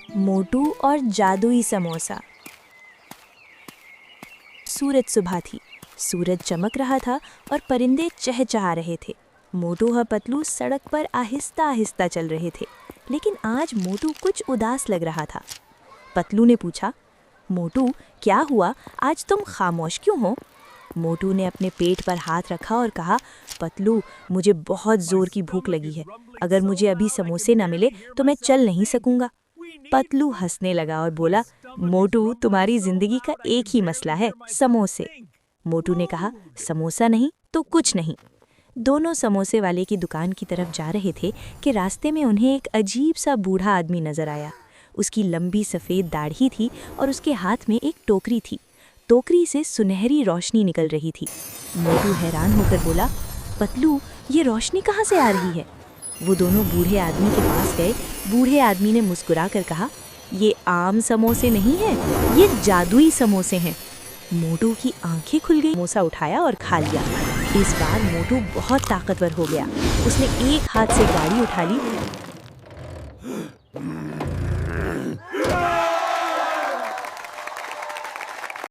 मोटू और जादुई समोसा। सूरज सुबह थी। सूरज चमक रहा था और परिंदे चहचहा रहे थे। मोटू और पतलू सड़क पर आहिस्ता आहिस्ता चल रहे थे, लेकिन आज मोटू कुछ उदास लग रहा था। पतलू ने पूछा, मोटू क्या हुआ, आज तुम खामोश क्यों हो? मोटू ने अपने पेट पर हाथ रखा और कहा, पतलू मुझे बहुत ज़ोर की भूख लगी है। अगर मुझे अभी समोसे न मिले तो मैं चल नहीं सकूंगा। पतलू हंसने लगा और बोला, मोटू तुम्हारी जिंदगी का एक ही मसला है, समोसे। मोटू ने कहा, समोसा नहीं तो कुछ नहीं। दोनों समोसे वाले की दुकान की तरफ जा रहे थे कि रास्ते में उन्हें एक अजीब सा बूढ़ा आदमी नजर आया। उसकी लंबी सफ़ेद दाढ़ी थी और उसके हाथ में एक टोकरी थी। टोकरी से सुनहरी रोशनी निकल रही थी। मोटू हैरान होकर बोला, पतलू ये रोशनी कहाँ से आ रही है? वो दोनों बूढ़े आदमी के पास गए। बूढ़े आदमी ने मुस्कुरा कर कहा, ये आम समोसे नहीं हैं, ये जादुई समोसे हैं। मोटू की आंखें खुल गई। समोसा उठाया और खा लिया। इस बार मोटू बहुत ताकतवर हो गया। उसने एक हाथ से गाड़ी उठा ली